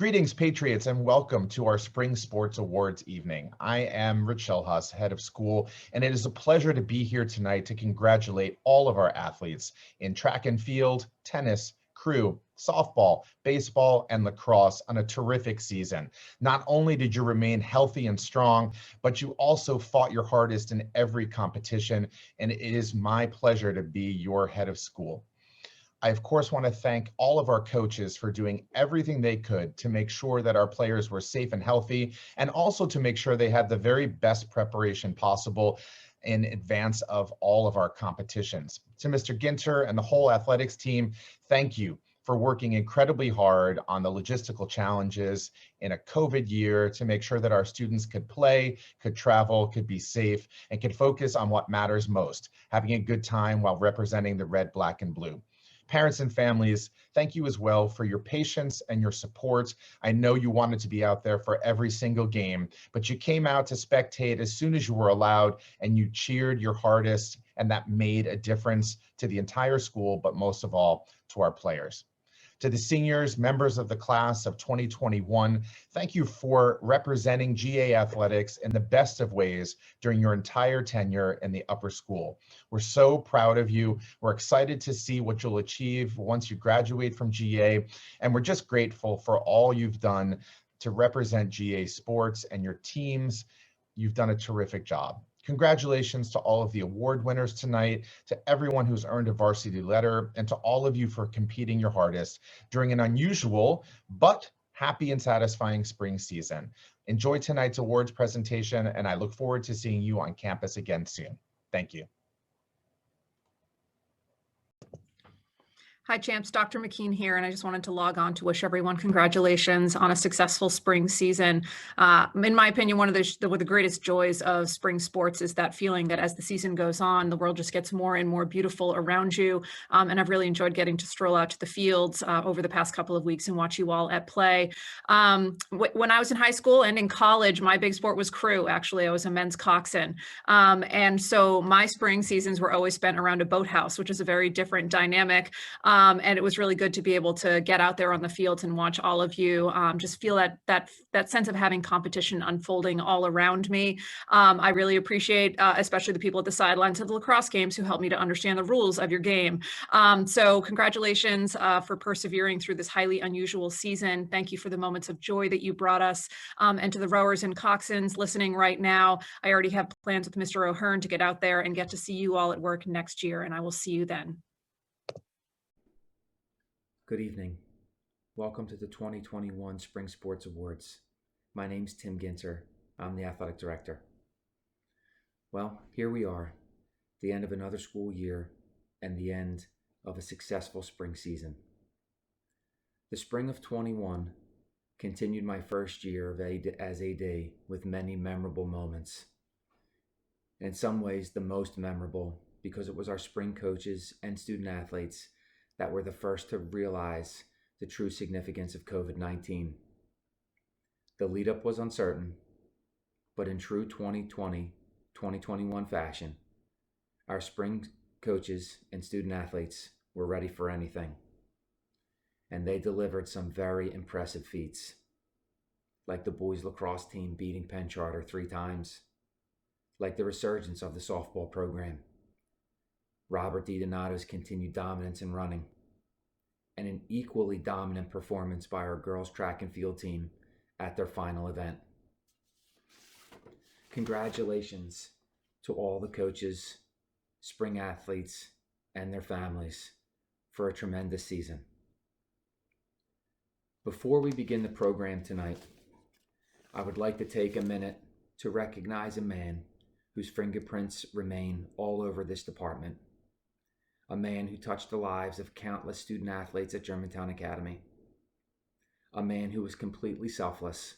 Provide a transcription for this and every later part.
Greetings, Patriots, and welcome to our Spring Sports Awards evening. I am Rich Shelhus, head of school, and it is a pleasure to be here tonight to congratulate all of our athletes in track and field, tennis, crew, softball, baseball, and lacrosse on a terrific season. Not only did you remain healthy and strong, but you also fought your hardest in every competition, and it is my pleasure to be your head of school. I, of course, want to thank all of our coaches for doing everything they could to make sure that our players were safe and healthy, and also to make sure they had the very best preparation possible in advance of all of our competitions. To Mr. Ginter and the whole athletics team, thank you for working incredibly hard on the logistical challenges in a COVID year to make sure that our students could play, could travel, could be safe, and could focus on what matters most, having a good time while representing the red, black, and blue. Parents and families, thank you as well for your patience and your support. I know you wanted to be out there for every single game, but you came out to spectate as soon as you were allowed, and you cheered your hardest, and that made a difference to the entire school, but most of all, to our players. To the seniors, members of the class of 2021, thank you for representing GA athletics in the best of ways during your entire tenure in the upper school. We're so proud of you. We're excited to see what you'll achieve once you graduate from GA, and we're just grateful for all you've done to represent GA sports and your teams. You've done a terrific job. Congratulations to all of the award winners tonight, to everyone who's earned a varsity letter, and to all of you for competing your hardest during an unusual but happy and satisfying spring season. Enjoy tonight's awards presentation, and I look forward to seeing you on campus again soon. Thank you. Hi, champs. Dr. McKean here, and I just wanted to log on to wish everyone congratulations on a successful spring season. In my opinion, one of the greatest joys of spring sports is that feeling that as the season goes on, the world just gets more and more beautiful around you. And I've really enjoyed getting to stroll out to the fields over the past couple of weeks and watch you all at play. When I was in high school and in college, my big sport was crew. Actually, I was a men's coxswain. And so my spring seasons were always spent around a boathouse, which is a very different dynamic. And it was really good to be able to get out there on the fields and watch all of you just feel that sense of having competition unfolding all around me. I really appreciate, especially the people at the sidelines of the lacrosse games who helped me to understand the rules of your game. So congratulations for persevering through this highly unusual season. Thank you for the moments of joy that you brought us. And to the rowers and coxswains listening right now, I already have plans with Mr. O'Hearn to get out there and get to see you all at work next year, and I will see you then. Good evening. Welcome to the 2021 Spring Sports Awards. My name's Tim Ginter. I'm the athletic director. Well, here we are, the end of another school year and the end of a successful spring season. The spring of 21 continued my first year as AD with many memorable moments. In some ways, the most memorable because it was our spring coaches and student athletes that were the first to realize the true significance of COVID-19. The lead up was uncertain, but in true 2020-2021 fashion, our spring coaches and student athletes were ready for anything. And they delivered some very impressive feats, like the boys lacrosse team beating Penn Charter 3 times, like the resurgence of the softball program, Robert DiDonato's continued dominance in running, and an equally dominant performance by our girls track and field team at their final event. Congratulations to all the coaches, spring athletes, and their families for a tremendous season. Before we begin the program tonight, I would like to take a minute to recognize a man whose fingerprints remain all over this department. A man who touched the lives of countless student athletes at Germantown Academy. A man who was completely selfless.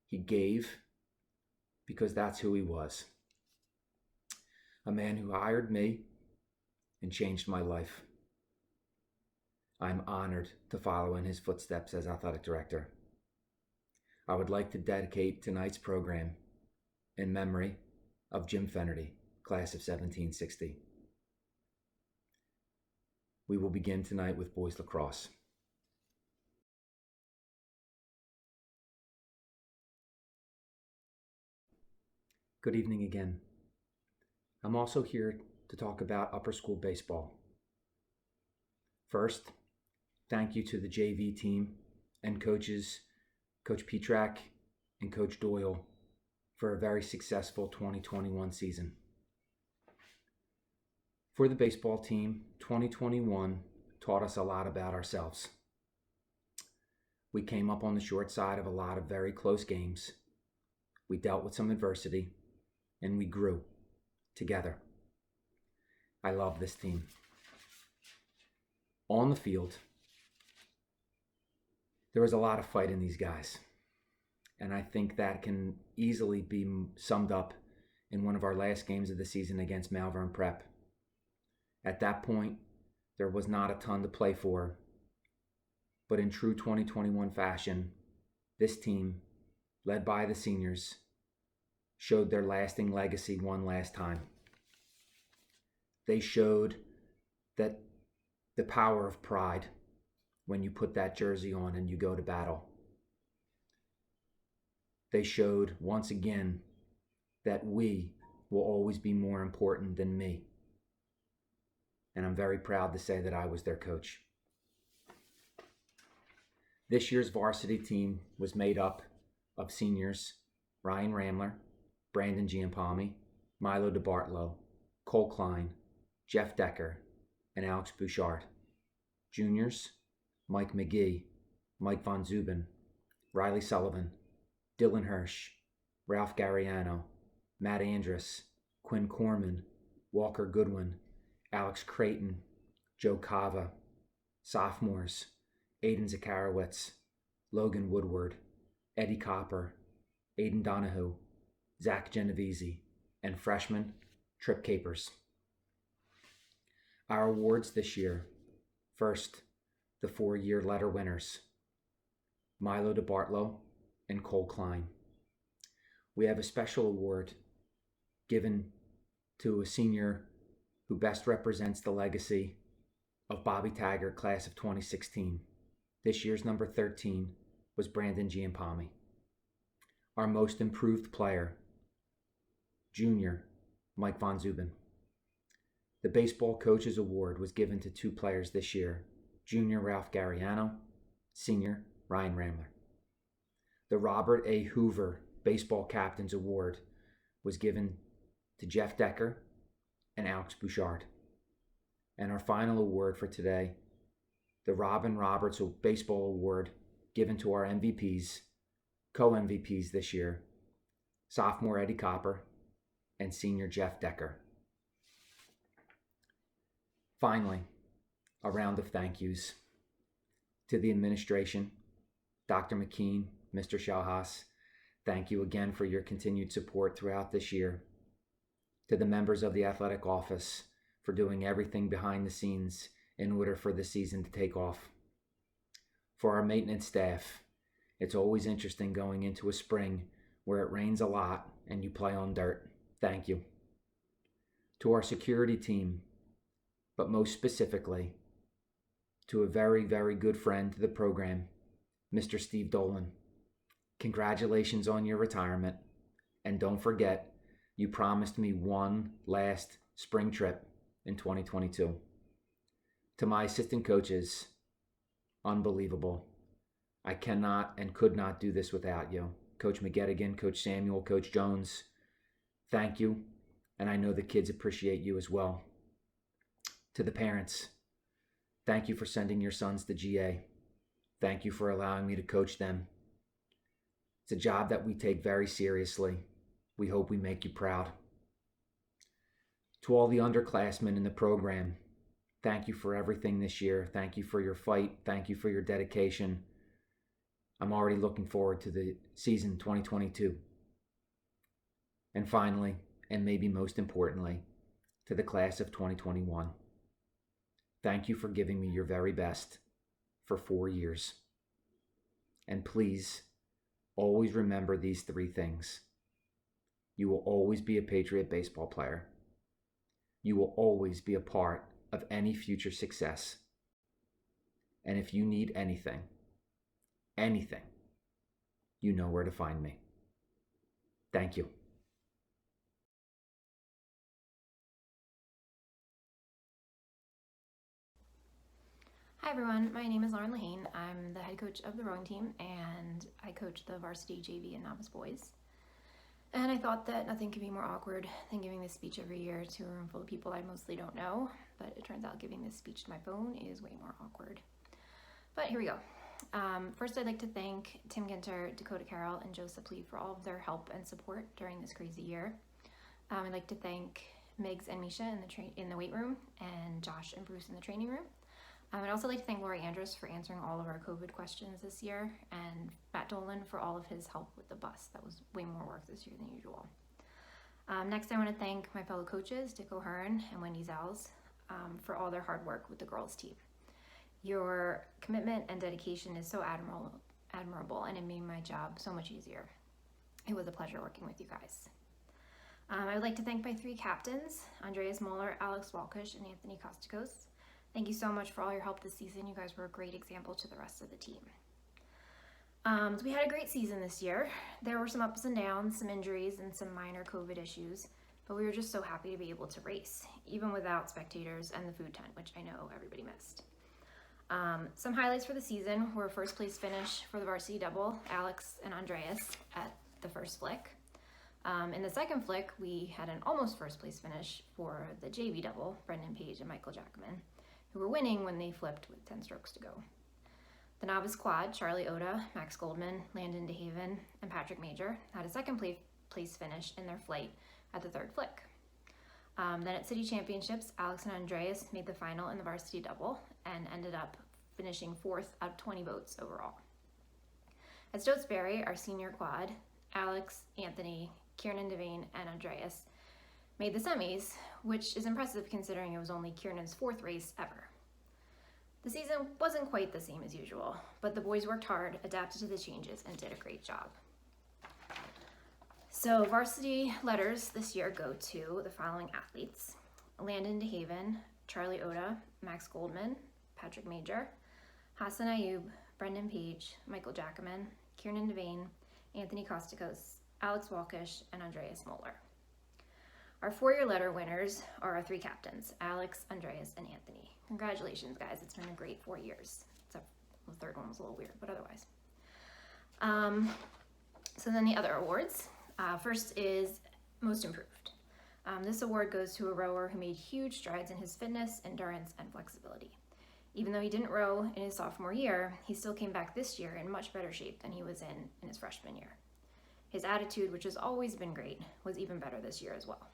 He gave because that's who he was. A man who hired me and changed my life. I'm honored to follow in his footsteps as athletic director. I would like to dedicate tonight's program in memory of Jim Fennerty, class of 1760. We will begin tonight with boys lacrosse. Good evening again. I'm also here to talk about upper school baseball. First, thank you to the JV team and coaches, Coach Petrak and Coach Doyle, for a very successful 2021 season. For the baseball team, 2021 taught us a lot about ourselves. We came up on the short side of a lot of very close games. We dealt with some adversity, and we grew together. I love this team. On the field, there was a lot of fight in these guys, and I think that can easily be summed up in one of our last games of the season against Malvern Prep. At that point, there was not a ton to play for, but in true 2021 fashion, this team, led by the seniors, showed their lasting legacy one last time. They showed that the power of pride when you put that jersey on and you go to battle. They showed once again that we will always be more important than me. And I'm very proud to say that I was their coach. This year's varsity team was made up of seniors Ryan Ramler, Brandon Giampalmi, Milo DeBartolo, Cole Klein, Jeff Decker, and Alex Bouchard. Juniors, Mike McGee, Mike Von Zuben, Riley Sullivan, Dylan Hirsch, Ralph Gariano, Matt Andrus, Quinn Corman, Walker Goodwin, Alex Creighton, Joe Cava. Sophomores, Aiden Zakarowitz, Logan Woodward, Eddie Copper, Aiden Donahue, Zach Genovese, and freshman, Trip Capers. Our awards this year. First, the 4-year letter winners, Milo DeBartolo and Cole Klein. We have a special award given to a senior who best represents the legacy of Bobby Taggart, class of 2016. This year's number 13 was Brandon Giampalmi. Our most improved player, junior, Mike Von Zuben. The Baseball Coaches Award was given to 2 players this year, junior Ralph Gariano, senior Ryan Ramler. The Robert A. Hoover Baseball Captains Award was given to Jeff Decker and Alex Bouchard. And our final award for today, the Robin Roberts Baseball Award, given to our MVPs, co-MVPs this year, sophomore Eddie Copper and senior Jeff Decker. Finally, a round of thank yous to the administration, Dr. McKean, Mr. Shalhas. Thank you again for your continued support throughout this year. To the members of the athletic office for doing everything behind the scenes in order for the season to take off. For our maintenance staff, it's always interesting going into a spring where it rains a lot and you play on dirt. Thank you. To our security team, but most specifically, to a very, very good friend to the program, Mr. Steve Dolan. Congratulations on your retirement, and don't forget, you promised me one last spring trip in 2022. To my assistant coaches, unbelievable. I cannot and could not do this without you. Coach McGettigan, Coach Samuel, Coach Jones, thank you, and I know the kids appreciate you as well. To the parents, thank you for sending your sons to GA. Thank you for allowing me to coach them. It's a job that we take very seriously. We hope we make you proud. To all the underclassmen in the program, thank you for everything this year. Thank you for your fight. Thank you for your dedication. I'm already looking forward to the season 2022. And finally, and maybe most importantly, to the class of 2021. Thank you for giving me your very best for 4 years. And please, always remember these 3 things. You will always be a Patriot baseball player. You will always be a part of any future success. And if you need anything, you know where to find me. Thank you. Hi everyone, my name is Lauren Lehane. I'm the head coach of the rowing team and I coach the varsity JV and novice boys. And I thought that nothing could be more awkward than giving this speech every year to a room full of people I mostly don't know, but it turns out giving this speech to my phone is way more awkward. But here we go. First, I'd like to thank Tim Ginter, Dakota Carroll, and Joseph Lee for all of their help and support during this crazy year. I'd like to thank Migs and Misha in the weight room, and Josh and Bruce in the training room. I'd also like to thank Lori Andrus for answering all of our COVID questions this year, and Matt Dolan for all of his help with the bus. That was way more work this year than usual. Next, I want to thank my fellow coaches, Dick O'Hearn and Wendy Zales, for all their hard work with the girls team. Your commitment and dedication is so admirable, and it made my job so much easier. It was a pleasure working with you guys. I would like to thank my three captains, Andreas Moeller, Alex Walkish, and Anthony Kostakos. Thank you so much for all your help this season. You guys were a great example to the rest of the team. So we had a great season this year. There were some ups and downs, some injuries, and some minor COVID issues, but we were just so happy to be able to race, even without spectators and the food tent, which I know everybody missed. Some highlights for the season were first place finish for the varsity double, Alex and Andreas at the first flick. In the second flick, we had an almost first place finish for the JV double, Brendan Page and Michael Jackman, who were winning when they flipped with 10 strokes to go. The novice quad, Charlie Oda, Max Goldman, Landon DeHaven, and Patrick Major had a second place finish in their flight at the third flick. Then at city championships, Alex and Andreas made the final in the varsity double and ended up finishing 4th out of 20 votes overall. At Stotesbury, our senior quad, Alex, Anthony, Kiernan Devane, and Andreas made the semis, which is impressive considering it was only Kiernan's 4th race ever. The season wasn't quite the same as usual, but the boys worked hard, adapted to the changes, and did a great job. So varsity letters this year go to the following athletes: Landon DeHaven, Charlie Oda, Max Goldman, Patrick Major, Hassan Ayub, Brendan Page, Michael Jackman, Kiernan Devane, Anthony Kostakos, Alex Walkish, and Andreas Moeller. Our 4-year letter winners are our 3 captains, Alex, Andreas, and Anthony. Congratulations, guys. It's been a great 4 years. Except the third one was a little weird, but otherwise. So then the other awards. First is Most Improved. This award goes to a rower who made huge strides in his fitness, endurance, and flexibility. Even though he didn't row in his sophomore year, he still came back this year in much better shape than he was in his freshman year. His attitude, which has always been great, was even better this year as well.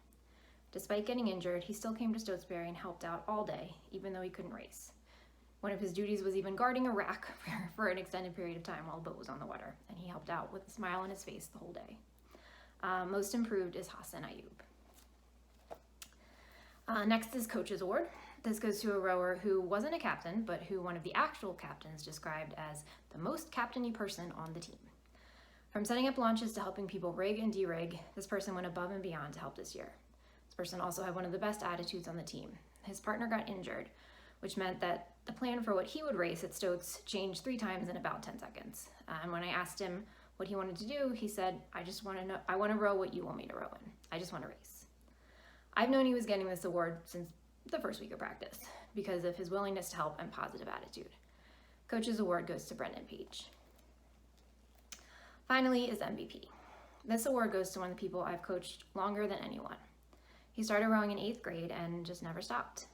Despite getting injured, he still came to Stotesbury and helped out all day, even though he couldn't race. One of his duties was even guarding a rack for an extended period of time while the boat was on the water, and he helped out with a smile on his face the whole day. Most Improved is Hassan Ayub. Next is Coach's Award. This goes to a rower who wasn't a captain, but who one of the actual captains described as the most captain-y person on the team. From setting up launches to helping people rig and de-rig, this person went above and beyond to help this year. This person also had one of the best attitudes on the team. His partner got injured, which meant that the plan for what he would race at Stotes changed 3 times in about 10 seconds. And when I asked him what he wanted to do, he said, I want to row what you want me to row in. I just want to race. I've known he was getting this award since the first week of practice because of his willingness to help and positive attitude. Coach's Award goes to Brendan Page. Finally is MVP. This award goes to one of the people I've coached longer than anyone. He started rowing in 8th grade and just never stopped.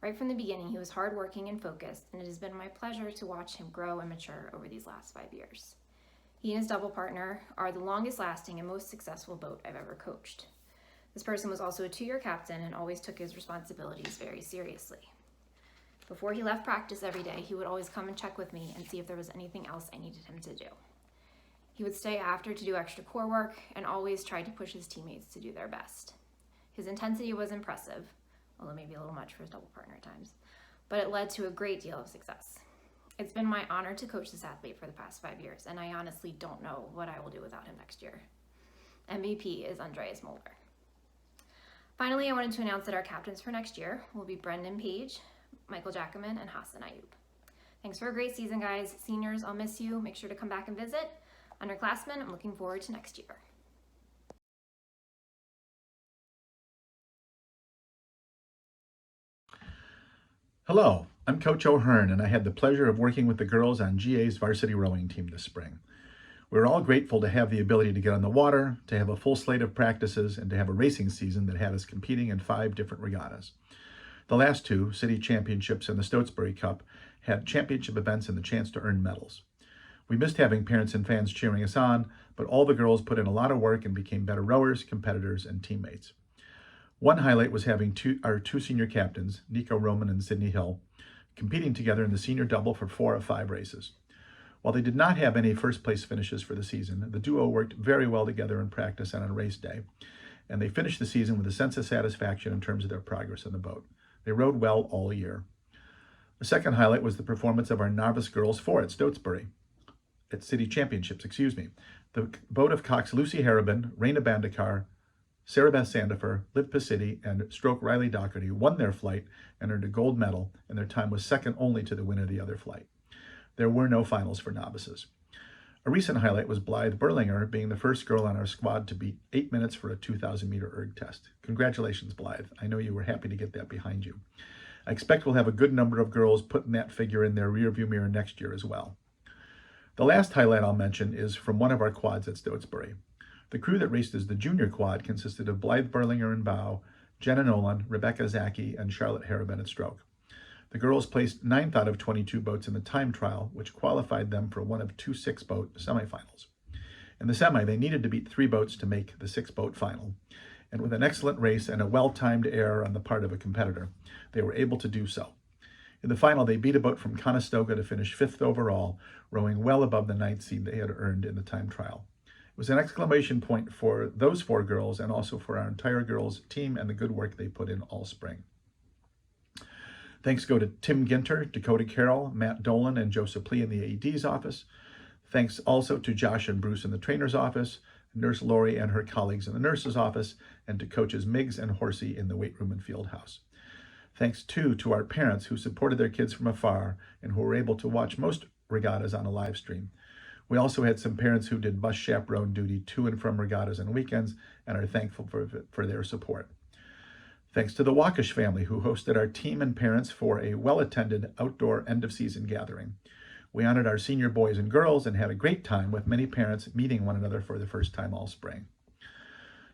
Right from the beginning, he was hardworking and focused, and it has been my pleasure to watch him grow and mature over these last 5 years. He and his double partner are the longest lasting and most successful boat I've ever coached. This person was also a 2-year captain and always took his responsibilities very seriously. Before he left practice every day, he would always come and check with me and see if there was anything else I needed him to do. He would stay after to do extra core work and always tried to push his teammates to do their best. His intensity was impressive, although maybe a little much for his double partner at times, but it led to a great deal of success. It's been my honor to coach this athlete for the past 5 years, and I honestly don't know what I will do without him next year. MVP is Andreas Moeller. Finally, I wanted to announce that our captains for next year will be Brendan Page, Michael Jackman, and Hassan Ayub. Thanks for a great season, guys. Seniors, I'll miss you. Make sure to come back and visit. Underclassmen, I'm looking forward to next year. Hello, I'm Coach O'Hearn, and I had the pleasure of working with the girls on GA's varsity rowing team this spring. We're all grateful to have the ability to get on the water, to have a full slate of practices, and to have a racing season that had us competing in 5 different regattas. The last 2, City Championships and the Stotesbury Cup, had championship events and the chance to earn medals. We missed having parents and fans cheering us on, but all the girls put in a lot of work and became better rowers, competitors, and teammates. One highlight was having our two senior captains, Nico Roman and Sydney Hill, competing together in the senior double for 4 of 5 races. While they did not have any first place finishes for the season, the duo worked very well together in practice and on race day, and they finished the season with a sense of satisfaction in terms of their progress on the boat. They rowed well all year. The second highlight was the performance of our novice girls 4 at Stotesbury. At City Championships, The boat of Cox Lucy Harrabin, Raina Bandekar, Sarah Beth Sandifer, Liv Pacitti, and Stroke Riley Doherty won their flight and earned a gold medal, and their time was second only to the winner of the other flight. There were no finals for novices. A recent highlight was Blythe Berlinger being the first girl on our squad to beat 8 minutes for a 2,000-meter erg test. Congratulations, Blythe. I know you were happy to get that behind you. I expect we'll have a good number of girls putting that figure in their rearview mirror next year as well. The last highlight I'll mention is from one of our quads at Stotesbury. The crew that raced as the junior quad consisted of Blythe Berlinger in bow, Jenna Nolan, Rebecca Zaki, and Charlotte Harrabin at stroke. The girls placed 9th out of 22 boats in the time trial, which qualified them for one of 2 6-boat semifinals. In the semi, they needed to beat 3 boats to make the 6-boat final, and with an excellent race and a well-timed error on the part of a competitor, they were able to do so. In the final, they beat a boat from Conestoga to finish 5th overall, rowing well above the 9th seed they had earned in the time trial. It was an exclamation point for those 4 girls and also for our entire girls team and the good work they put in all spring. Thanks go to Tim Ginter, Dakota Carroll, Matt Dolan, and Joseph Lee in the AD's office. Thanks also to Josh and Bruce in the trainer's office, Nurse Lori and her colleagues in the nurse's office, and to coaches Miggs and Horsey in the weight room and field house. Thanks too to our parents who supported their kids from afar and who were able to watch most regattas on a live stream. We also had some parents who did bus chaperone duty to and from regattas and weekends and are thankful for their support. Thanks to the Wakish family who hosted our team and parents for a well-attended outdoor end-of-season gathering. We honored our senior boys and girls and had a great time with many parents meeting one another for the first time all spring.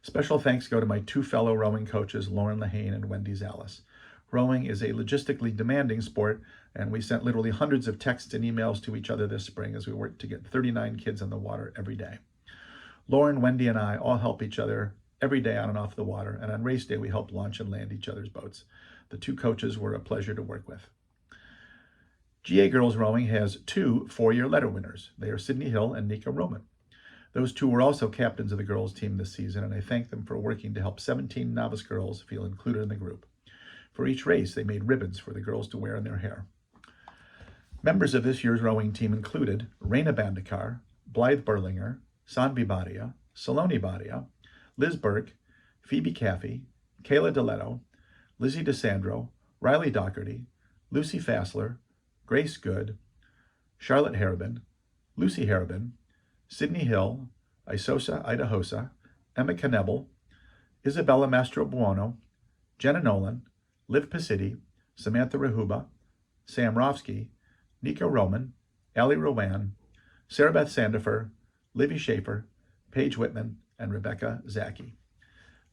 Special thanks go to my 2 fellow rowing coaches, Lauren Lahane and Wendy Zallis. Rowing is a logistically demanding sport, and we sent literally hundreds of texts and emails to each other this spring as we worked to get 39 kids on the water every day. Lauren, Wendy, and I all help each other every day on and off the water, and on race day we help launch and land each other's boats. The 2 coaches were a pleasure to work with. GA Girls Rowing has 2 4-year letter winners. They are Sydney Hill and Nika Roman. Those 2 were also captains of the girls team this season, and I thank them for working to help 17 novice girls feel included in the group. For each race, they made ribbons for the girls to wear in their hair. Members of this year's rowing team included Raina Bandekar, Blythe Berlinger, Sanvi Badia, Saloni Badia, Liz Burke, Phoebe Caffey, Kayla DeLetto, Lizzie DeSandro, Riley Doherty, Lucy Fassler, Grace Good, Charlotte Harrabin, Lucy Harrabin, Sydney Hill, Isosa Idahosa, Emma Knebel, Isabella Mastrobuono, Jenna Nolan, Liv Pacitti, Samantha Rahuba, Sam Rofsky, Nico Roman, Ali Rowan, Sarah Beth Sandifer, Livy Schaefer, Paige Whitman, and Rebecca Zaki.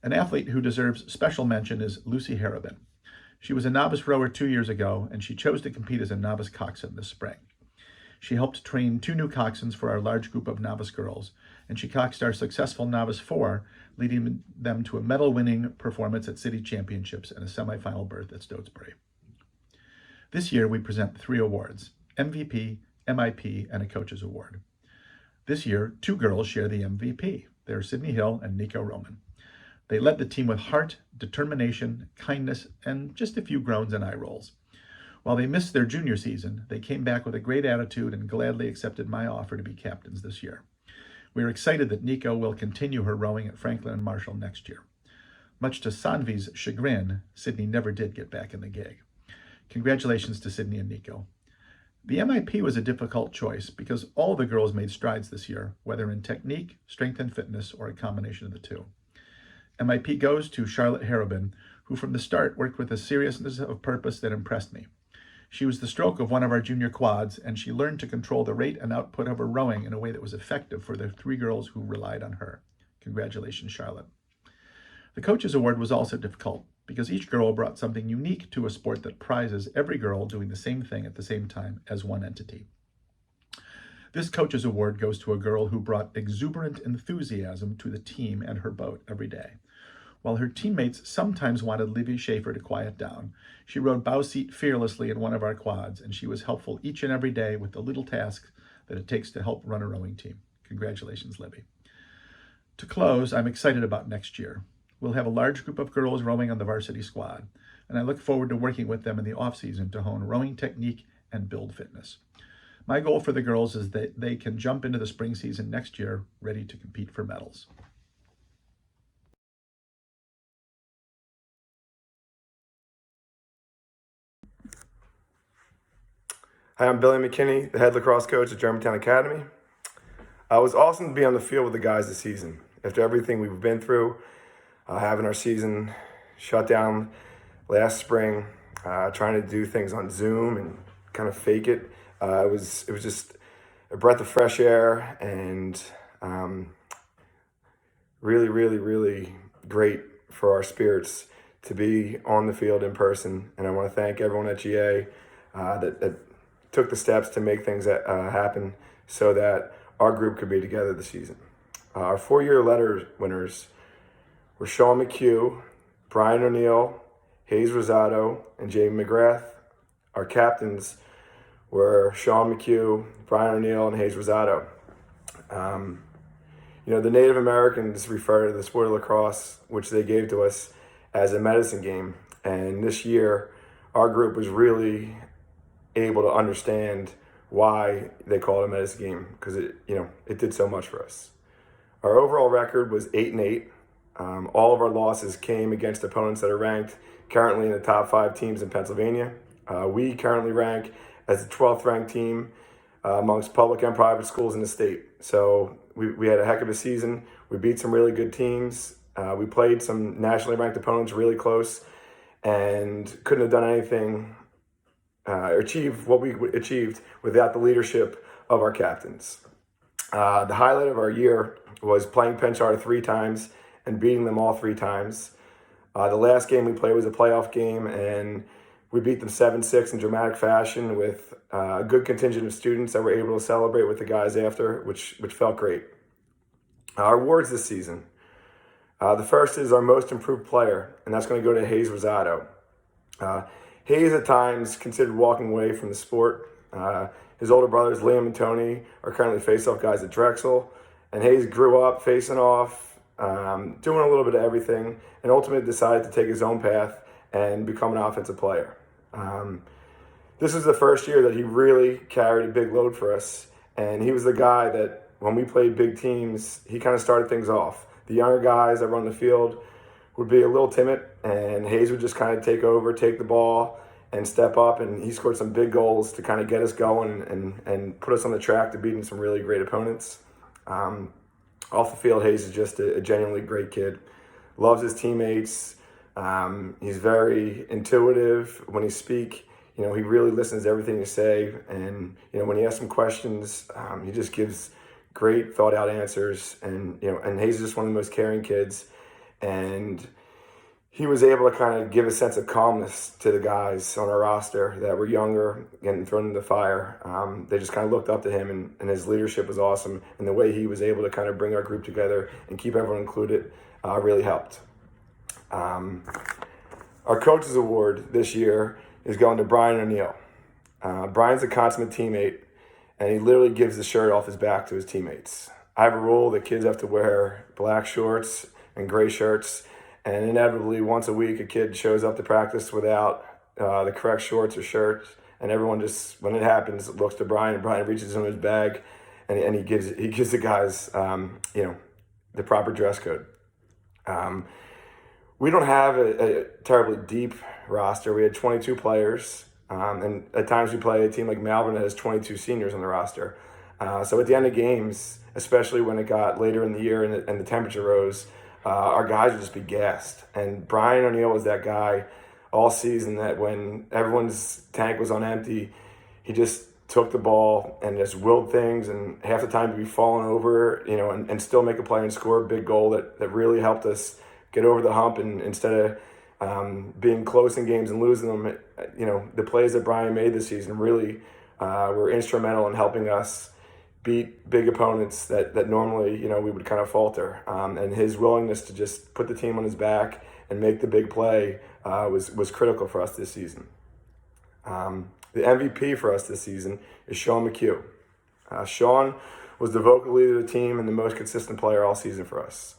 An athlete who deserves special mention is Lucy Harrabin. She was a novice rower 2 years ago, and she chose to compete as a novice coxswain this spring. She helped train 2 new coxswains for our large group of novice girls, and she coxed our successful novice 4, leading them to a medal-winning performance at City Championships and a semifinal berth at Stotesbury. This year, we present 3 awards, MVP, MIP, and a Coach's Award. This year, 2 girls share the MVP. They are Sydney Hill and Nico Roman. They led the team with heart, determination, kindness, and just a few groans and eye rolls. While they missed their junior season, they came back with a great attitude and gladly accepted my offer to be captains this year. We are excited that Nico will continue her rowing at Franklin and Marshall next year. Much to Sanvi's chagrin, Sydney never did get back in the gig. Congratulations to Sydney and Nico. The MIP was a difficult choice because all the girls made strides this year, whether in technique, strength and fitness, or a combination of the 2. MIP goes to Charlotte Harrabin, who from the start worked with a seriousness of purpose that impressed me. She was the stroke of one of our junior quads, and she learned to control the rate and output of her rowing in a way that was effective for the 3 girls who relied on her. Congratulations, Charlotte. The Coaches Award was also difficult because each girl brought something unique to a sport that prizes every girl doing the same thing at the same time as one entity. This Coaches Award goes to a girl who brought exuberant enthusiasm to the team and her boat every day. While her teammates sometimes wanted Livy Schaefer to quiet down, she rode bow seat fearlessly in one of our quads, and she was helpful each and every day with the little tasks that it takes to help run a rowing team. Congratulations, Livy. To close, I'm excited about next year. We'll have a large group of girls rowing on the varsity squad, and I look forward to working with them in the off-season to hone rowing technique and build fitness. My goal for the girls is that they can jump into the spring season next year ready to compete for medals. Hi, I'm Billy McKinney, the head lacrosse coach at Germantown Academy. It was awesome to be on the field with the guys this season. After everything we've been through, having our season shut down last spring, trying to do things on Zoom and kind of fake it, it was just a breath of fresh air and really, really, really great for our spirits to be on the field in person. And I want to thank everyone at GA that took the steps to make things happen so that our group could be together this season. Our 4-year letter winners were Sean McHugh, Brian O'Neill, Hayes Rosado, and Jamie McGrath. Our captains were Sean McHugh, Brian O'Neill, and Hayes Rosado. The Native Americans refer to the sport of lacrosse, which they gave to us, as a medicine game. And this year, our group was really able to understand why they call it a medicine game, because it did so much for us. Our overall record was 8-8. All of our losses came against opponents that are ranked currently in the top 5 teams in Pennsylvania. We currently rank as the 12th ranked team amongst public and private schools in the state. So we had a heck of a season. We beat some really good teams. We played some nationally ranked opponents really close and couldn't have done anything or achieve what we achieved without the leadership of our captains. The highlight of our year was playing Penn Charter 3 times and beating them all 3 times. The last game we played was a playoff game, and we beat them 7-6 in dramatic fashion with a good contingent of students that were able to celebrate with the guys after, which felt great. Our awards this season. The first is our most improved player, and that's going to go to Hayes Rosado. Hayes at times considered walking away from the sport. His older brothers, Liam and Tony, are currently face-off guys at Drexel, and Hayes grew up facing off, doing a little bit of everything, and ultimately decided to take his own path and become an offensive player. This is the first year that he really carried a big load for us, and he was the guy that when we played big teams, he kind of started things off. The younger guys that run the field would be a little timid, and Hayes would just kind of take over, take the ball, and step up, and he scored some big goals to kind of get us going and put us on the track to beating some really great opponents. Off the field, Hayes is just a genuinely great kid. Loves his teammates. He's very intuitive when he speaks. He really listens to everything you say, and when you ask him questions, he just gives great thought out answers. And Hayes is just one of the most caring kids, and he was able to kind of give a sense of calmness to the guys on our roster that were younger, getting thrown into the fire. They just kind of looked up to him, and his leadership was awesome, and the way he was able to kind of bring our group together and keep everyone included really helped. Our Coaches Award this year is going to Brian O'Neill. Brian's a consummate teammate, and he literally gives the shirt off his back to his teammates. I have a rule that kids have to wear black shorts and gray shirts, and inevitably once a week a kid shows up to practice without the correct shorts or shirts, and everyone just, when it happens, looks to Brian, and Brian reaches in his bag and he gives the guys the proper dress code. We don't have a terribly deep roster. We had 22 players, and at times we play a team like Malvern that has 22 seniors on the roster. So at the end of games, especially when it got later in the year and the temperature rose, our guys would just be gassed. And Brian O'Neill was that guy all season that when everyone's tank was on empty, he just took the ball and just willed things, and half the time to be falling over, and still make a play and score a big goal that really helped us get over the hump. And instead of being close in games and losing them, the plays that Brian made this season really were instrumental in helping us beat big opponents that normally, we would kind of falter. And his willingness to just put the team on his back and make the big play was critical for us this season. The MVP for us this season is Sean McHugh. Sean was the vocal leader of the team and the most consistent player all season for us.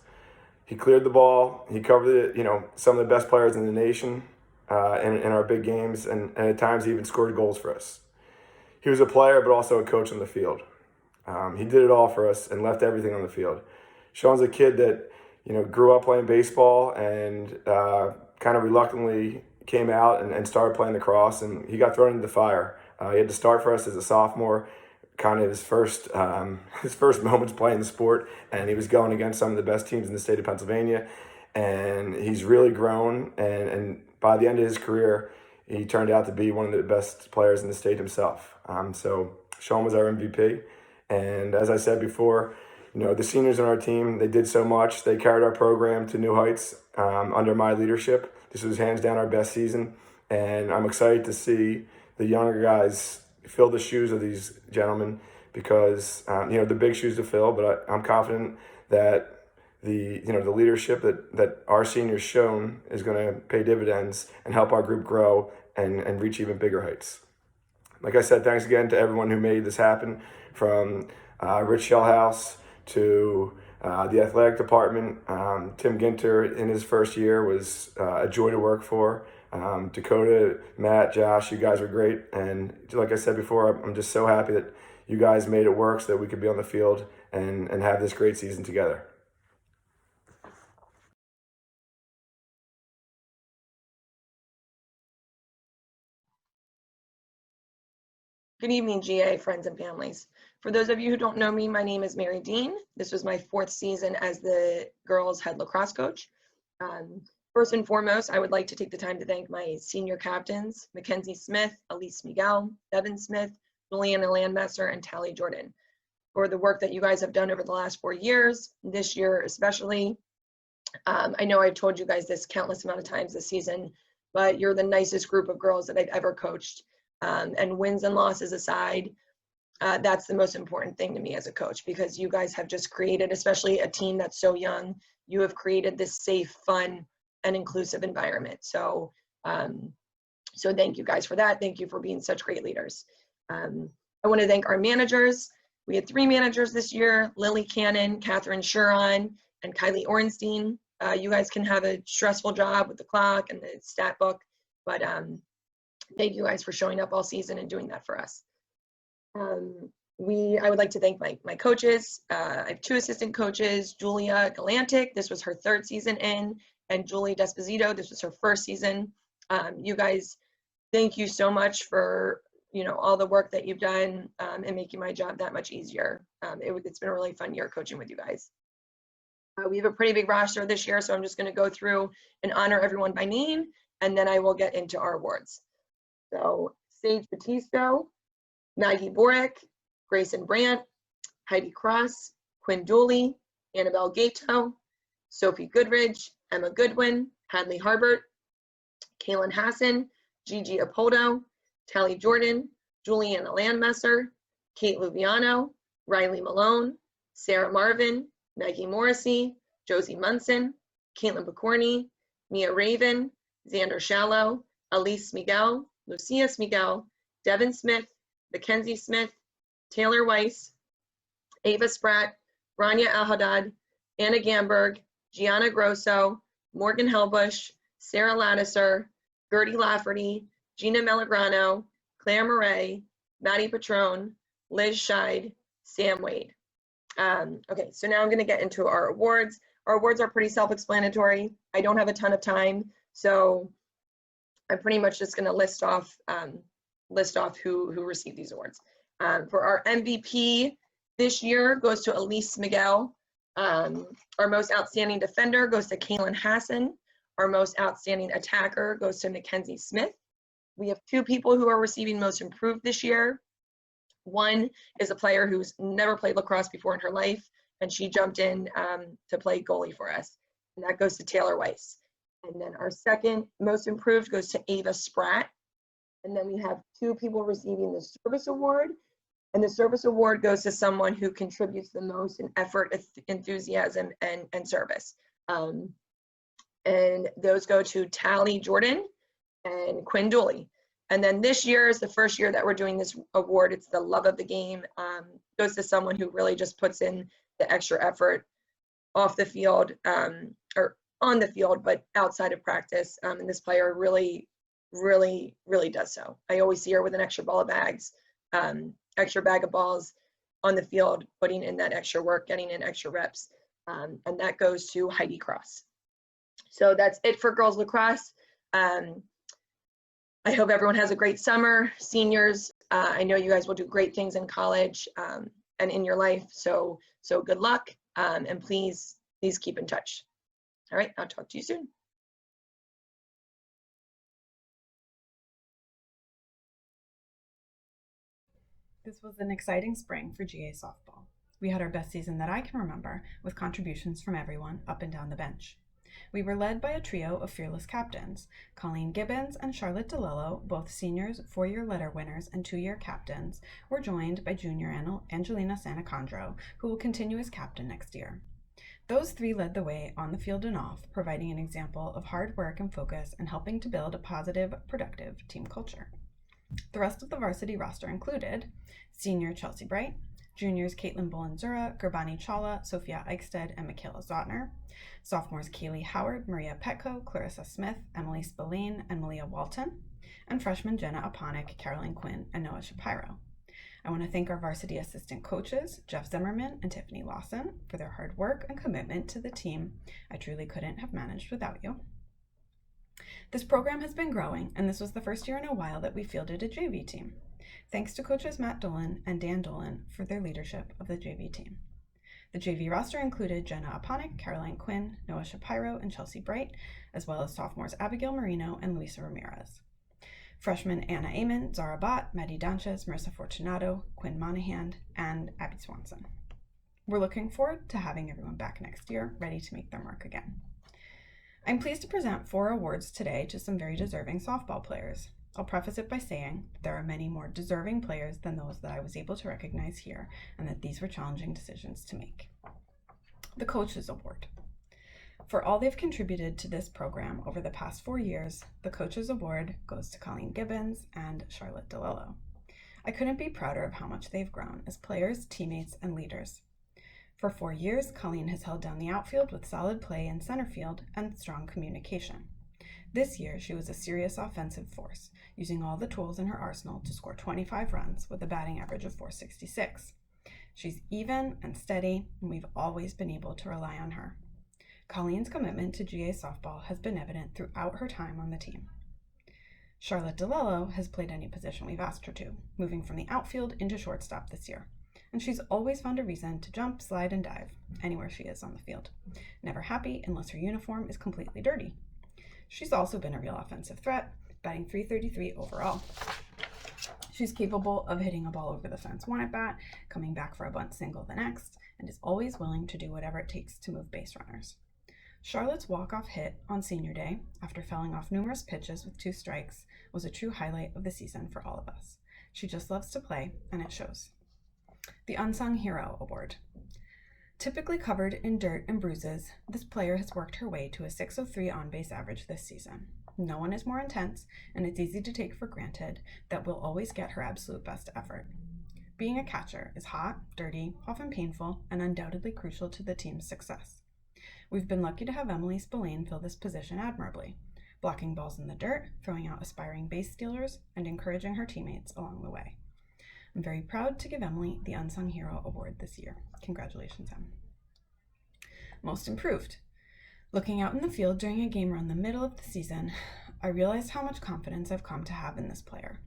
He cleared the ball. He covered it, some of the best players in the nation in our big games, and at times he even scored goals for us. He was a player, but also a coach on the field. He did it all for us and left everything on the field. Sean's a kid that, grew up playing baseball and kind of reluctantly came out and started playing lacrosse, and he got thrown into the fire. He had to start for us as a sophomore, kind of his first moments playing the sport, and he was going against some of the best teams in the state of Pennsylvania, and he's really grown, and by the end of his career, he turned out to be one of the best players in the state himself. So Sean was our MVP, and as I said before, the seniors on our team, they did so much. They carried our program to new heights under my leadership. This was hands down our best season, and I'm excited to see the younger guys fill the shoes of these gentlemen because, the big shoes to fill, but I'm confident that the leadership that our seniors shown is going to pay dividends and help our group grow and reach even bigger heights. Like I said, thanks again to everyone who made this happen, from Rich Shellhouse to the athletic department. Tim Ginter in his first year was a joy to work for. Dakota, Matt, Josh, you guys were great. And like I said before, I'm just so happy that you guys made it work so that we could be on the field and have this great season together. Good evening, GA friends and families. For those of you who don't know me, my name is Mary Dean. This was my 4th season as the girls' head lacrosse coach. First and foremost, I would like to take the time to thank my senior captains, Mackenzie Smith, Elise Miguel, Devin Smith, Juliana Landmesser, and Tally Jordan, for the work that you guys have done over the last 4 years, this year especially. I know I've told you guys this countless amount of times this season, but you're the nicest group of girls that I've ever coached. And wins and losses aside, that's the most important thing to me as a coach, because you guys have just created, especially a team that's so young, you have created this safe, fun, and inclusive environment. So thank you guys for that. Thank you for being such great leaders. I want to thank our managers. We had 3 managers this year: Lily Cannon, Catherine Shuron, and Kylie Ornstein. You guys can have a stressful job with the clock and the stat book, but thank you guys for showing up all season and doing that for us. I would like to thank my coaches. I have 2 assistant coaches, Julia Galantic, this was her 3rd season in, and Julie Desposito, this was her 1st season. You guys, thank you so much for all the work that you've done and making my job that much easier. It's been a really fun year coaching with you guys. We have a pretty big roster this year, so I'm just going to go through and honor everyone by name, and then I will get into our awards. So Sage Batisto, Maggie Borick, Grayson Brandt, Heidi Cross, Quinn Dooley, Annabelle Gato, Sophie Goodridge, Emma Goodwin, Hadley Harbert, Kaylin Hassan, Gigi Apoldo, Tally Jordan, Juliana Landmesser, Kate Luviano, Riley Malone, Sarah Marvin, Maggie Morrissey, Josie Munson, Caitlin Picorni, Mia Raven, Xander Shallow, Elise Miguel, Lucia Miguel, Devin Smith, Mackenzie Smith, Taylor Weiss, Ava Spratt, Rania Alhaddad, Anna Gamberg, Gianna Grosso, Morgan Helbush, Sarah Ladisser, Gertie Lafferty, Gina Melagrano, Claire Murray, Maddie Patrone, Liz Scheid, Sam Wade. Okay, so now I'm going to get into our awards. Our awards are pretty self-explanatory. I don't have a ton of time, so I'm pretty much just going to list off who received these awards. For our MVP this year goes to Elise Miguel. Our most outstanding defender goes to Kaylin Hassan. Our most outstanding attacker goes to Mackenzie Smith. We have 2 people who are receiving most improved this year. One is a player who's never played lacrosse before in her life, and she jumped in to play goalie for us. And that goes to Taylor Weiss. And then our second most improved goes to Ava Spratt. And then we have 2 people receiving the service award. And the service award goes to someone who contributes the most in effort, enthusiasm, and service. And those go to Tally Jordan and Quinn Dooley. And then this year is the first year that we're doing this award. It's the love of the game. Goes to someone who really just puts in the extra effort off the field, or on the field, but outside of practice. And this player really does so. I always see her with an extra ball of bags, extra bag of balls on the field, putting in that extra work, getting in extra reps. And that goes to Heidi Cross. So that's it for girls lacrosse. I hope everyone has a great summer. Seniors, I know you guys will do great things in college and in your life. So good luck, and please keep in touch. All right, I'll talk to you soon. This was an exciting spring for GA softball. We had our best season that I can remember, with contributions from everyone up and down the bench. We were led by a trio of fearless captains. Colleen Gibbons and Charlotte DeLillo, both seniors, 4-year letter winners, and 2-year captains, were joined by junior Angelina Sanacondro, who will continue as captain next year. Those 3 led the way on the field and off, providing an example of hard work and focus and helping to build a positive, productive team culture. The rest of the varsity roster included senior Chelsea Bright, juniors Caitlin Bolanzura, Gurbani Chawla, Sophia Eichstead, and Michaela Zotner, sophomores Kaylee Howard, Maria Petko, Clarissa Smith, Emily Spillane, and Malia Walton, and freshmen Jenna Aponic, Caroline Quinn, and Noah Shapiro. I want to thank our varsity assistant coaches, Jeff Zimmerman and Tiffany Lawson, for their hard work and commitment to the team. I truly couldn't have managed without you. This program has been growing, and this was the first year in a while that we fielded a JV team. Thanks to coaches Matt Dolan and Dan Dolan for their leadership of the JV team. The JV roster included Jenna Aponic, Caroline Quinn, Noah Shapiro, and Chelsea Bright, as well as sophomores Abigail Marino and Luisa Ramirez. Freshmen Anna Amon, Zara Bott, Maddie Danches, Marissa Fortunato, Quinn Monahan, and Abby Swanson. We're looking forward to having everyone back next year, ready to make their mark again. I'm pleased to present 4 awards today to some very deserving softball players. I'll preface it by saying there are many more deserving players than those that I was able to recognize here, and that these were challenging decisions to make. The Coaches Award. For all they've contributed to this program over the past 4 years, the Coaches Award goes to Colleen Gibbons and Charlotte DeLillo. I couldn't be prouder of how much they've grown as players, teammates, and leaders. For 4 years, Colleen has held down the outfield with solid play in center field and strong communication. This year, she was a serious offensive force, using all the tools in her arsenal to score 25 runs with a batting average of .466. She's even and steady, and we've always been able to rely on her. Colleen's commitment to GA softball has been evident throughout her time on the team. Charlotte DeLillo has played any position we've asked her to, moving from the outfield into shortstop this year. And she's always found a reason to jump, slide, and dive anywhere she is on the field. Never happy unless her uniform is completely dirty. She's also been a real offensive threat, batting .333 overall. She's capable of hitting a ball over the fence one at bat, coming back for a bunt single the next, and is always willing to do whatever it takes to move base runners. Charlotte's walk-off hit on senior day, after fouling off numerous pitches with 2 strikes, was a true highlight of the season for all of us. She just loves to play, and it shows. The Unsung Hero Award. Typically covered in dirt and bruises, this player has worked her way to a .603 on-base average this season. No one is more intense, and it's easy to take for granted that we'll always get her absolute best effort. Being a catcher is hot, dirty, often painful, and undoubtedly crucial to the team's success. We've been lucky to have Emily Spillane fill this position admirably, blocking balls in the dirt, throwing out aspiring base stealers, and encouraging her teammates along the way. I'm very proud to give Emily the Unsung Hero Award this year. Congratulations, Em. Most Improved. Looking out in the field during a game run the middle of the season, I realized how much confidence I've come to have in this player.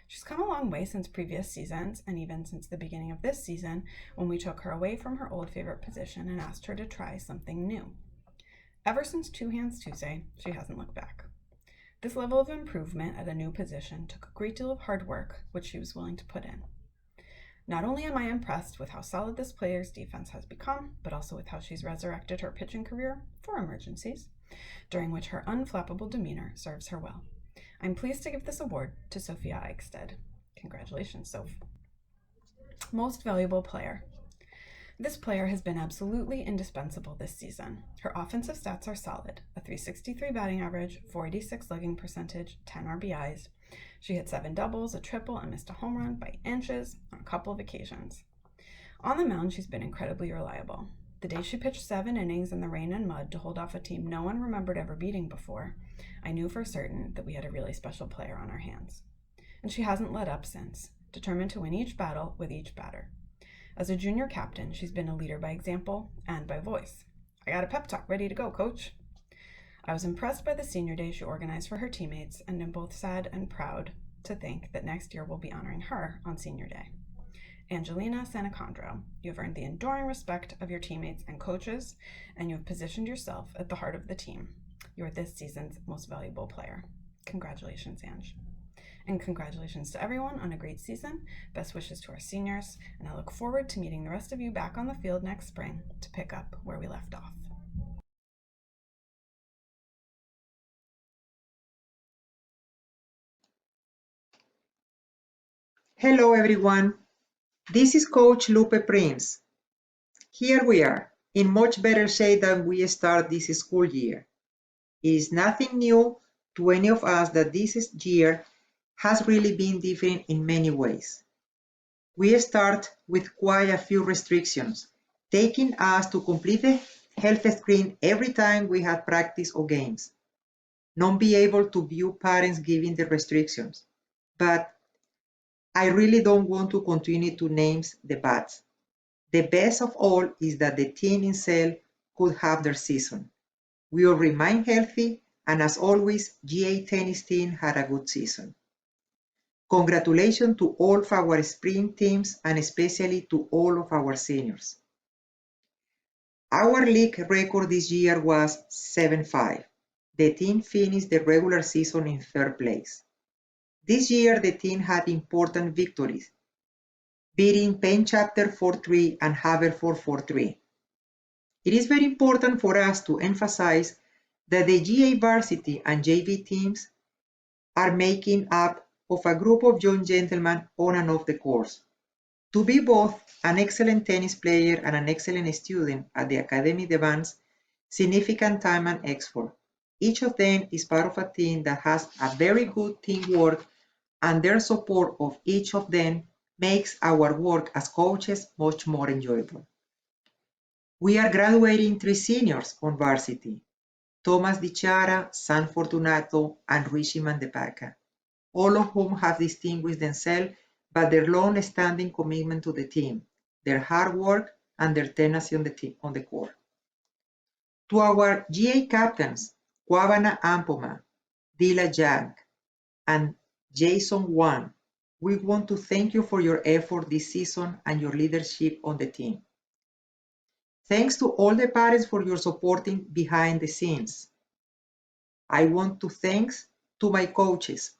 She's come a long way since previous seasons, and even since the beginning of this season, when we took her away from her old favorite position and asked her to try something new. Ever since Two Hands Tuesday, she hasn't looked back. This level of improvement at a new position took a great deal of hard work, which she was willing to put in. Not only am I impressed with how solid this player's defense has become, but also with how she's resurrected her pitching career for emergencies, during which her unflappable demeanor serves her well. I'm pleased to give this award to Sophia Eichstead. Congratulations, Soph. Most Valuable Player. This player has been absolutely indispensable this season. Her offensive stats are solid: a .363 batting average, .486 slugging percentage, 10 RBIs. She hit 7 doubles, a triple, and missed a home run by inches on a couple of occasions. On the mound, she's been incredibly reliable. The day she pitched 7 innings in the rain and mud to hold off a team no one remembered ever beating before, I knew for certain that we had a really special player on our hands. And she hasn't let up since, determined to win each battle with each batter. As a junior captain, she's been a leader by example and by voice. I got a pep talk ready to go, coach. I was impressed by the senior day she organized for her teammates, and am both sad and proud to think that next year we'll be honoring her on senior day. Angelina Sanacondro, you have earned the enduring respect of your teammates and coaches, and you have positioned yourself at the heart of the team. You are this season's most valuable player. Congratulations, Ange. And congratulations to everyone on a great season. Best wishes to our seniors, and I look forward to meeting the rest of you back on the field next spring to pick up where we left off. Hello everyone, this is Coach Lupe Prince. Here we are, in much better shape than we start this school year. It is nothing new to any of us that this year has really been different in many ways. We start with quite a few restrictions, taking us to complete the health screen every time we had practice or games. Not be able to view parents giving the restrictions, but I really don't want to continue to name the bads. The best of all is that the team itself could have their season. We all remain healthy, and as always, GA tennis team had a good season. Congratulations to all of our spring teams, and especially to all of our seniors. Our league record this year was 7-5. The team finished the regular season in 3rd place. This year, the team had important victories, beating Penn Chapter 4-3 and Haverford 4-3. It is very important for us to emphasize that the GA varsity and JV teams are making up of a group of young gentlemen on and off the course. To be both an excellent tennis player and an excellent student at the academy demands significant time and effort. Each of them is part of a team that has a very good teamwork, and their support of each of them makes our work as coaches much more enjoyable. We are graduating 3 seniors on varsity: Thomas Dichara, San Fortunato, and Rishi Mandepaka, all of whom have distinguished themselves by their long-standing commitment to the team, their hard work, and their tenacity on the court. To our GA captains, Kwabana Ampoma, Dila Yang, and Jason Wan, we want to thank you for your effort this season and your leadership on the team. Thanks to all the parents for your supporting behind the scenes. I want to thank to my coaches,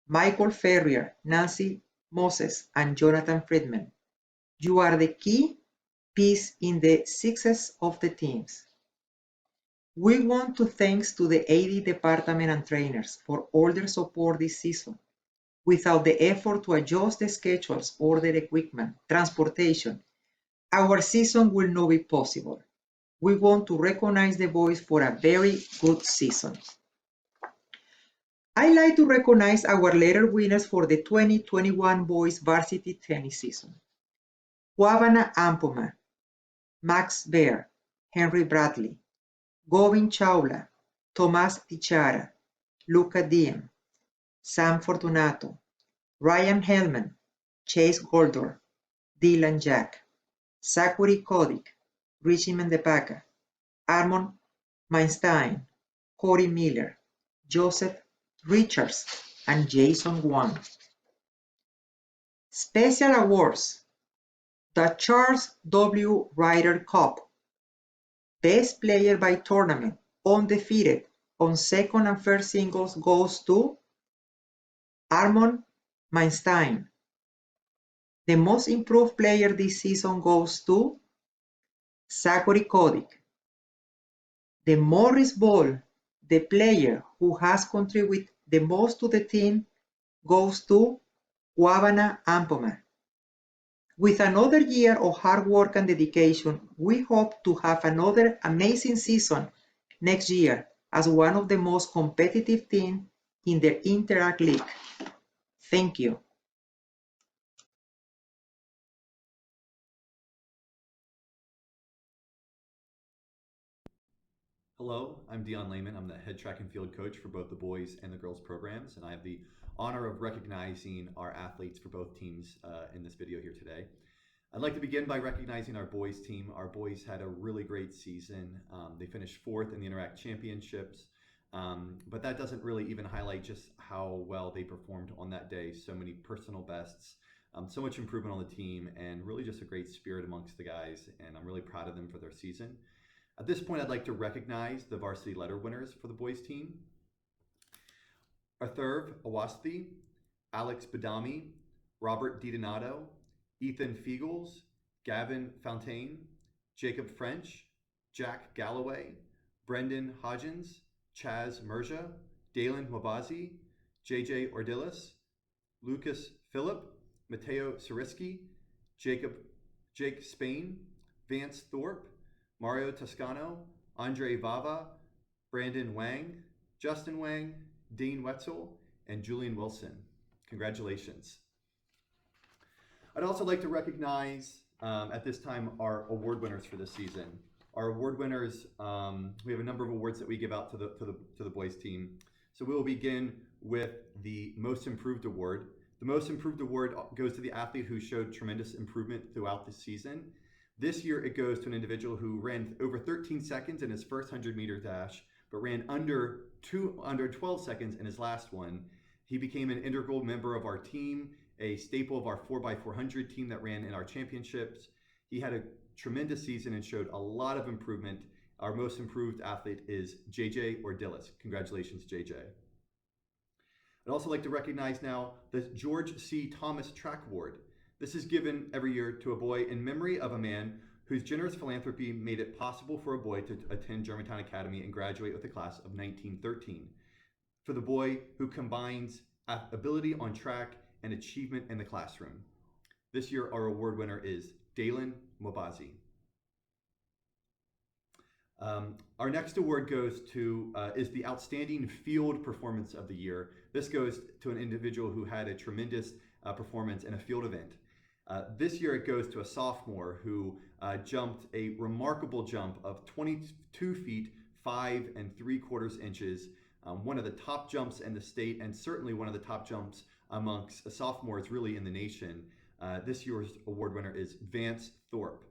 Michael Ferrier, Nancy Moses, and Jonathan Friedman. You are the key piece in the success of the teams. We want to thank to the AD department and trainers for all their support this season. Without the effort to adjust the schedules, order equipment, transportation, our season will not be possible. We want to recognize the boys for a very good season. I like to recognize our letter winners for the 2021 boys varsity tennis season. Kwabana Ampoma, Max Baer, Henry Bradley, Govin Chawla, Tomas Dichara, Luca Diem, Sam Fortunato, Ryan Hellman, Chase Goldor, Dylan Jack, Zachary Kodik, Richie Mendepaka, Armand Mainstein, Corey Miller, Joseph Richards, and Jason Wan. Special awards: the Charles W. Ryder Cup, Best Player by Tournament, undefeated on second and first singles goes to Armand Mainstein. The most improved player this season goes to Zachary Kodik. The Morris Ball, the player who has contributed the most to the team, goes to Wabana Ampoma. With another year of hard work and dedication, we hope to have another amazing season next year as one of the most competitive teams in the Interact League. Thank you. Hello, I'm Dion Lehman. I'm the head track and field coach for both the boys and the girls programs, and I have the honor of recognizing our athletes for both teams in this video here today. I'd like to begin by recognizing our boys team. Our boys had a really great season. They finished fourth in the Interact Championships, but that doesn't really even highlight just how well they performed on that day. So many personal bests, so much improvement on the team, and really just a great spirit amongst the guys, and I'm really proud of them for their season. At this point, I'd like to recognize the varsity letter winners for the boys team. Arthur Awasti, Alex Badami, Robert DiDonato, Ethan Fiegels, Gavin Fontaine, Jacob French, Jack Galloway, Brendan Hodgins, Chaz Merja, Dalen Mabazi, JJ Ordilis, Lucas Phillip, Mateo Sariski, Jake Spain, Vance Thorpe, Mario Toscano, Andre Vava, Brandon Wang, Justin Wang, Dean Wetzel, and Julian Wilson. Congratulations. I'd also like to recognize at this time our award winners for this season. Our award winners, we have a number of awards that we give out to the boys team. So we will begin with the Most Improved Award. The Most Improved Award goes to the athlete who showed tremendous improvement throughout the season. This year, it goes to an individual who ran over 13 seconds in his first 100-meter dash, but ran under 12 seconds in his last one. He became an integral member of our team, a staple of our 4x400 team that ran in our championships. He had a tremendous season and showed a lot of improvement. Our most improved athlete is JJ Ordilis. Congratulations, JJ. I'd also like to recognize now the George C. Thomas Track Award. This is given every year to a boy in memory of a man whose generous philanthropy made it possible for a boy to attend Germantown Academy and graduate with the class of 1913. For the boy who combines ability on track and achievement in the classroom. This year, our award winner is Dalen Mobazi. Our next award goes to is the Outstanding Field Performance of the Year. This goes to an individual who had a tremendous performance in a field event. This year it goes to a sophomore who jumped a remarkable jump of 22 feet 5 3/4 inches, one of the top jumps in the state and certainly one of the top jumps amongst sophomores really in the nation. This year's award winner is Vance Thorpe.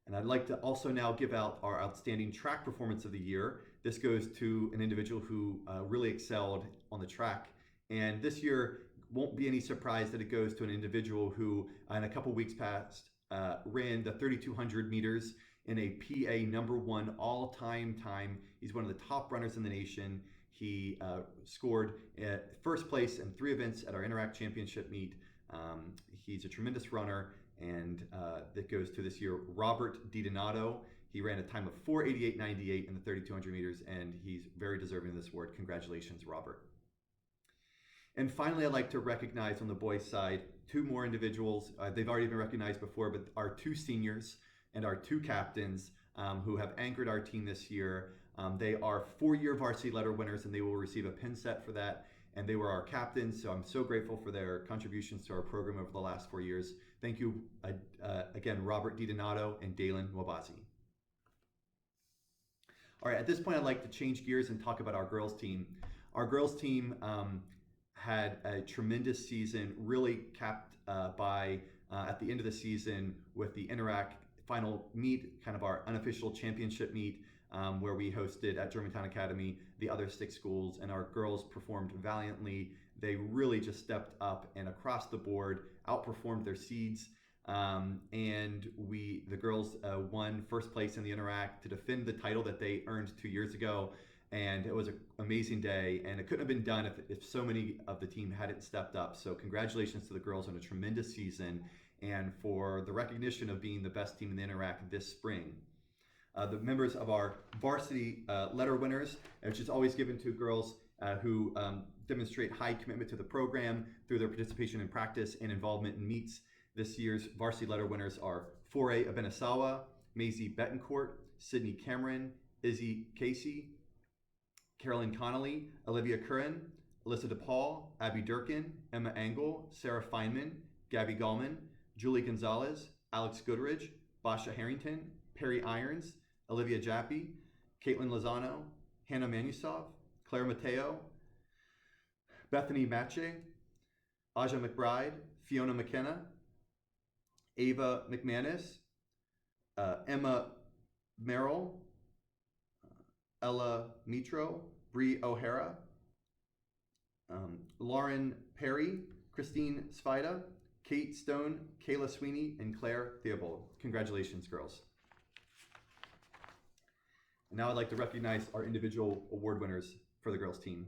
And I'd like to also now give out our Outstanding Track Performance of the Year. This goes to an individual who really excelled on the track. And this year won't be any surprise that it goes to an individual who in a couple weeks past ran the 3,200 meters in a PA #1 all-time time. He's one of the top runners in the nation. He scored first place in 3 events at our Interact Championship meet. He's a tremendous runner, and that goes to this year Robert DiDonato. He ran a time of 4:88.98 in the 3,200 meters, and he's very deserving of this award. Congratulations, Robert. And finally, I'd like to recognize on the boys' side 2 more individuals. They've already been recognized before, but our 2 seniors and our 2 captains who have anchored our team this year. They are 4-year varsity letter winners, and they will receive a pin set for that. And they were our captains, so I'm so grateful for their contributions to our program over the last 4 years. Thank you again, Robert DiDonato and Dalen Wabazi. All right, at this point, I'd like to change gears and talk about our girls team. Our girls team had a tremendous season, really capped by at the end of the season with the Interact final meet, kind of our unofficial championship meet, where we hosted at Germantown Academy the other 6 schools, and our girls performed valiantly. They really just stepped up and across the board outperformed their seeds. And the girls won first place in the Interact to defend the title that they earned 2 years ago. And it was an amazing day, and it couldn't have been done if so many of the team hadn't stepped up. So congratulations to the girls on a tremendous season and for the recognition of being the best team in the Interact this spring. The members of our varsity letter winners, which is always given to girls who demonstrate high commitment to the program through their participation in practice and involvement in meets. This year's varsity letter winners are Foray Abenasawa, Maisie Betancourt, Sydney Cameron, Izzy Casey, Carolyn Connolly, Olivia Curran, Alyssa DePaul, Abby Durkin, Emma Engel, Sarah Feynman, Gabby Gallman, Julie Gonzalez, Alex Goodridge, Basha Harrington, Perry Irons, Olivia Jappi, Caitlin Lozano, Hannah Manusov, Claire Mateo, Bethany Mache, Aja McBride, Fiona McKenna, Ava McManus, Emma Merrill, Ella Mitro, Bree O'Hara, Lauren Perry, Christine Svida, Kate Stone, Kayla Sweeney, and Claire Theobald. Congratulations, girls. And now I'd like to recognize our individual award winners for the girls team.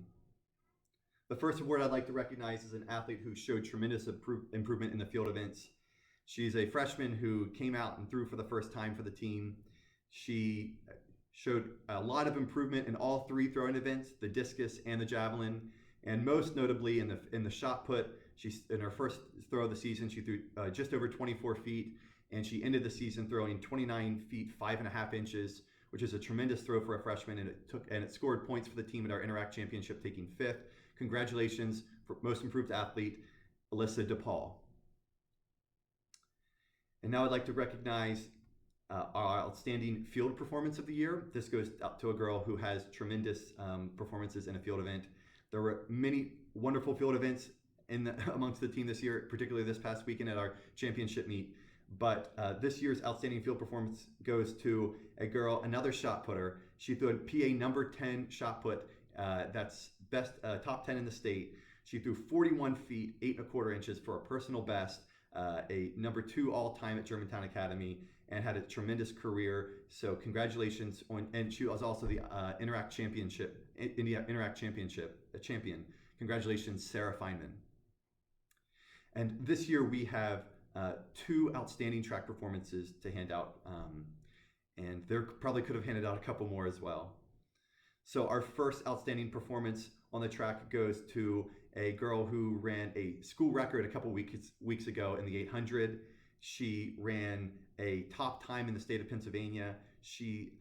The first award I'd like to recognize is an athlete who showed tremendous improvement in the field events. She's a freshman who came out and threw for the first time for the team. She showed a lot of improvement in all three throwing events, the discus and the javelin, and most notably in the shot put. In her first throw of the season, she threw just over 24 feet, and she ended the season throwing 29 feet 5.5 inches, which is a tremendous throw for a freshman, and it scored points for the team at our Interact Championship, taking 5th. Congratulations for most improved athlete, Alyssa DePaul. And now I'd like to recognize our outstanding field performance of the year. This goes out to a girl who has tremendous performances in a field event. There were many wonderful field events amongst the team this year, particularly this past weekend at our championship meet. But this year's outstanding field performance goes to a girl, another shot putter. She threw a PA number 10 shot put. That's best top 10 in the state. She threw 41 feet 8.25 inches for a personal best, a number 2 all-time at Germantown Academy, and had a tremendous career. So congratulations and she was also the Interact Championship, India Interact Championship champion. Congratulations, Sarah Feynman. And this year we have 2 outstanding track performances to hand out, and there probably could have handed out a couple more as well. So our first outstanding performance on the track goes to a girl who ran a school record a couple weeks ago in the 800. She ran a top time in the state of Pennsylvania. She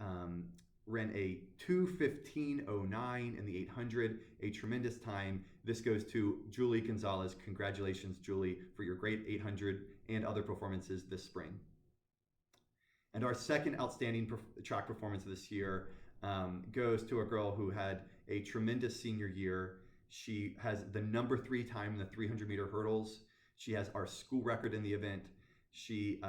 ran a 2:15:09 in the 800, a tremendous time. This goes to Julie Gonzalez. Congratulations, Julie, for your great 800 and other performances this spring. And our second outstanding track performance this year goes to a girl who had a tremendous senior year. She has the number 3 time in the 300-meter hurdles. She has our school record in the event. She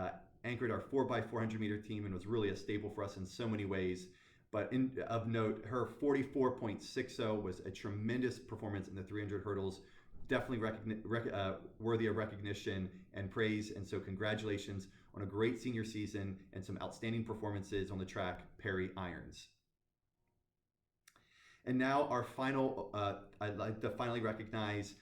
anchored our 4x400 meter team and was really a staple for us in so many ways. But of note, her 44.60 was a tremendous performance in the 300 hurdles, definitely worthy of recognition and praise. And so congratulations on a great senior season and some outstanding performances on the track, Perry Irons. And now our final, I'd like to finally recognize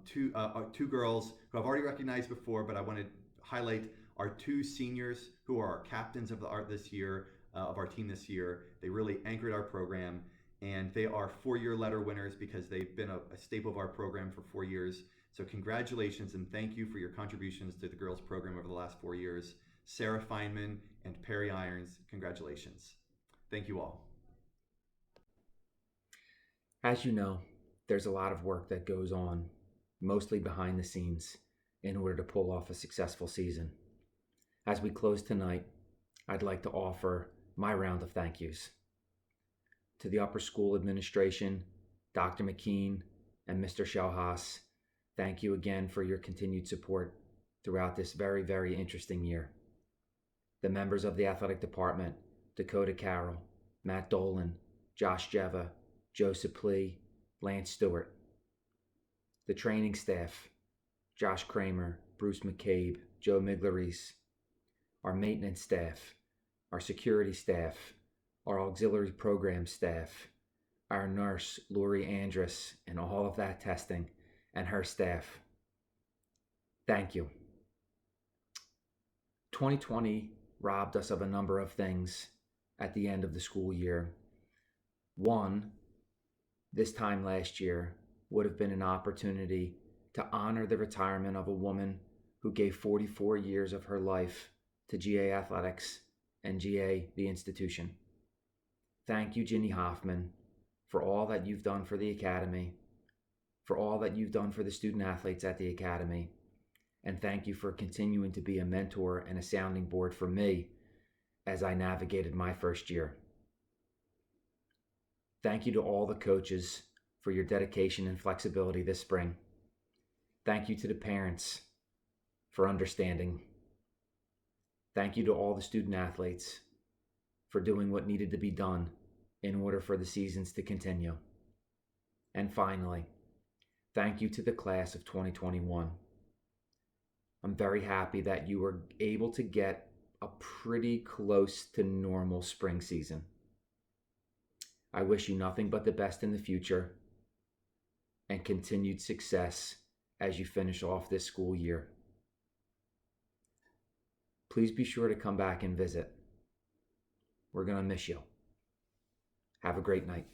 two girls who I've already recognized before, but I want to highlight our 2 seniors who are our captains of this year, of our team this year. They really anchored our program, and they are 4-year letter winners because they've been a staple of our program for 4 years. So congratulations and thank you for your contributions to the girls program over the last 4 years. Sarah Feynman and Perry Irons, congratulations. Thank you all. As you know, there's a lot of work that goes on, mostly behind the scenes, in order to pull off a successful season. As we close tonight, I'd like to offer my round of thank yous. To the upper school administration, Dr. McKean and Mr. Shalhaas, thank you again for your continued support throughout this very, very interesting year. The members of the athletic department, Dakota Carroll, Matt Dolan, Josh Jeva, Joseph Plee, Lance Stewart. The training staff, Josh Kramer, Bruce McCabe, Joe Miglaris, our maintenance staff, our security staff, our auxiliary program staff, our nurse, Lori Andrus, and all of that testing, and her staff. Thank you. 2020 robbed us of a number of things at the end of the school year. One, this time last year would have been an opportunity to honor the retirement of a woman who gave 44 years of her life to GA Athletics and GA, the institution. Thank you, Ginny Hoffman, for all that you've done for the Academy, for all that you've done for the student athletes at the Academy, and thank you for continuing to be a mentor and a sounding board for me as I navigated my first year. Thank you to all the coaches for your dedication and flexibility this spring. Thank you to the parents for understanding. Thank you to all the student athletes for doing what needed to be done in order for the seasons to continue. And finally, thank you to the class of 2021. I'm very happy that you were able to get a pretty close to normal spring season. I wish you nothing but the best in the future and continued success as you finish off this school year. Please be sure to come back and visit. We're going to miss you. Have a great night.